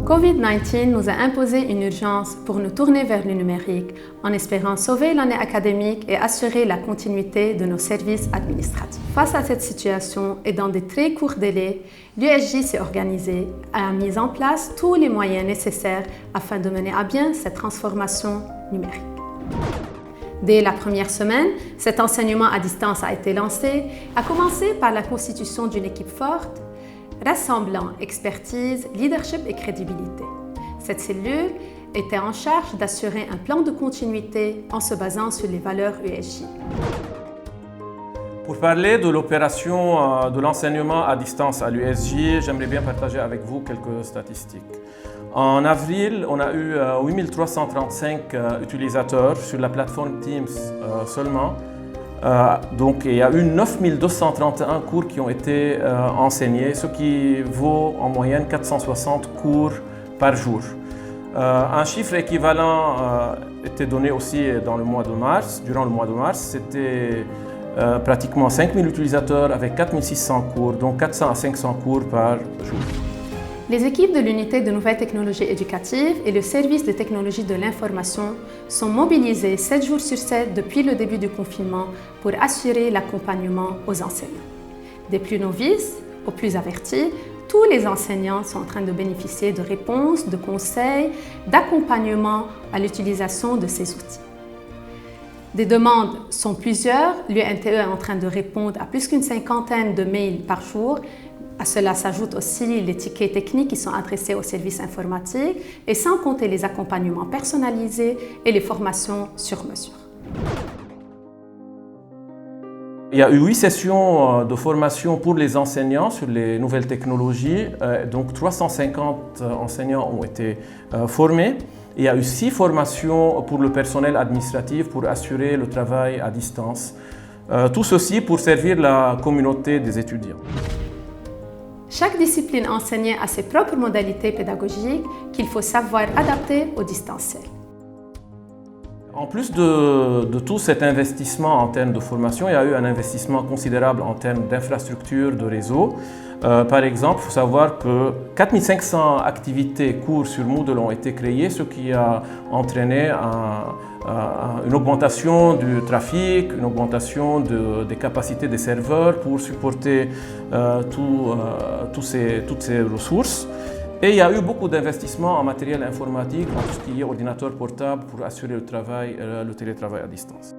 Covid-19 nous a imposé une urgence pour nous tourner vers le numérique en espérant sauver l'année académique et assurer la continuité de nos services administratifs. Face à cette situation et dans des très courts délais, l'USJ s'est organisée et a mis en place tous les moyens nécessaires afin de mener à bien cette transformation numérique. Dès la première semaine, cet enseignement à distance a été lancé, à commencer par la constitution d'une équipe forte, rassemblant expertise, leadership et crédibilité. Cette cellule était en charge d'assurer un plan de continuité en se basant sur les valeurs USJ. Pour parler de l'opération de l'enseignement à distance à l'USJ, j'aimerais bien partager avec vous quelques statistiques. En avril, on a eu 8335 utilisateurs sur la plateforme Teams seulement. Donc, il y a eu 9231 cours qui ont été enseignés, ce qui vaut en moyenne 460 cours par jour. Un chiffre équivalent était donné aussi dans le mois de mars. Durant le mois de mars, c'était pratiquement 5000 utilisateurs avec 4600 cours, donc 400 à 500 cours par jour. Les équipes de l'unité de nouvelles technologies éducatives et le service de technologie de l'information sont mobilisés 7 jours sur 7 depuis le début du confinement pour assurer l'accompagnement aux enseignants. Des plus novices aux plus avertis, tous les enseignants sont en train de bénéficier de réponses, de conseils, d'accompagnement à l'utilisation de ces outils. Des demandes sont plusieurs. L'UNTE est en train de répondre à plus qu'une cinquantaine de mails par jour. À cela s'ajoutent aussi les tickets techniques qui sont adressés aux services informatiques et sans compter les accompagnements personnalisés et les formations sur mesure. Il y a eu 8 sessions de formation pour les enseignants sur les nouvelles technologies. Donc 350 enseignants ont été formés. Il y a eu 6 formations pour le personnel administratif pour assurer le travail à distance. Tout ceci pour servir la communauté des étudiants. Chaque discipline enseignée a ses propres modalités pédagogiques qu'il faut savoir adapter au distanciel. En plus de tout cet investissement en termes de formation, il y a eu un investissement considérable en termes d'infrastructures, de réseau. Par exemple, il faut savoir que 4500 activités cours sur Moodle ont été créées, ce qui a entraîné une augmentation du trafic, une augmentation des capacités des serveurs pour supporter toutes ces ressources. Et il y a eu beaucoup d'investissements en matériel informatique, en tout ce qui est ordinateur portable pour assurer le télétravail à distance.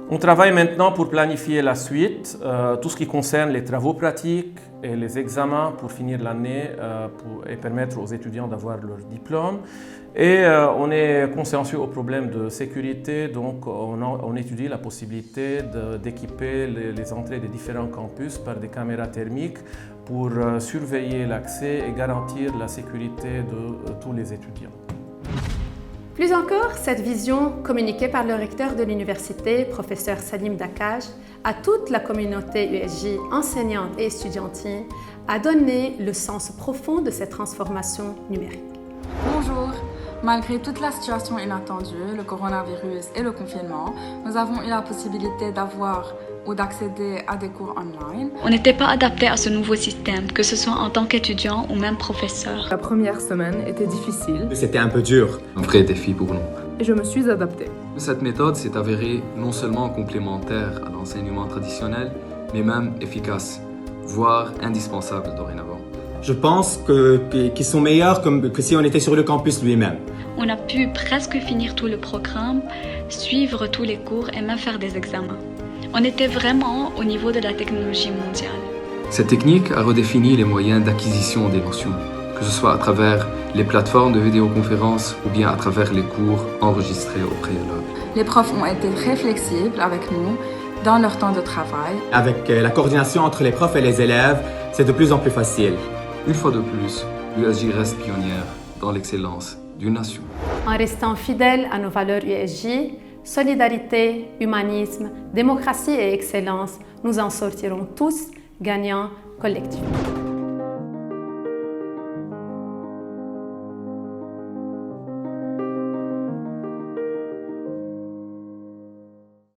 On travaille maintenant pour planifier la suite, tout ce qui concerne les travaux pratiques et les examens pour finir l'année et permettre aux étudiants d'avoir leur diplôme. Et on est consciencieux aux problèmes de sécurité, donc on étudie la possibilité d'équiper les entrées des différents campus par des caméras thermiques pour surveiller l'accès et garantir la sécurité de tous les étudiants. Plus encore, cette vision, communiquée par le recteur de l'université, professeur Salim Dakaj, à toute la communauté USJ enseignante et estudiantine, a donné le sens profond de cette transformation numérique. Bonjour. Malgré toute la situation inattendue, le coronavirus et le confinement, nous avons eu la possibilité d'avoir ou d'accéder à des cours online. On n'était pas adapté à ce nouveau système, que ce soit en tant qu'étudiant ou même professeur. La première semaine était difficile. C'était un peu dur. Un vrai défi pour nous. Et je me suis adaptée. Cette méthode s'est avérée non seulement complémentaire à l'enseignement traditionnel, mais même efficace, voire indispensable dorénavant. Je pense qu'ils sont meilleurs que si on était sur le campus lui-même. On a pu presque finir tout le programme, suivre tous les cours et même faire des examens. On était vraiment au niveau de la technologie mondiale. Cette technique a redéfini les moyens d'acquisition des notions, que ce soit à travers les plateformes de vidéoconférence ou bien à travers les cours enregistrés au préalable. Les profs ont été très flexibles avec nous dans leur temps de travail. Avec la coordination entre les profs et les élèves, c'est de plus en plus facile. Une fois de plus, l'USJ reste pionnière dans l'excellence d'une nation. En restant fidèle à nos valeurs USJ, solidarité, humanisme, démocratie et excellence, nous en sortirons tous gagnants collectivement.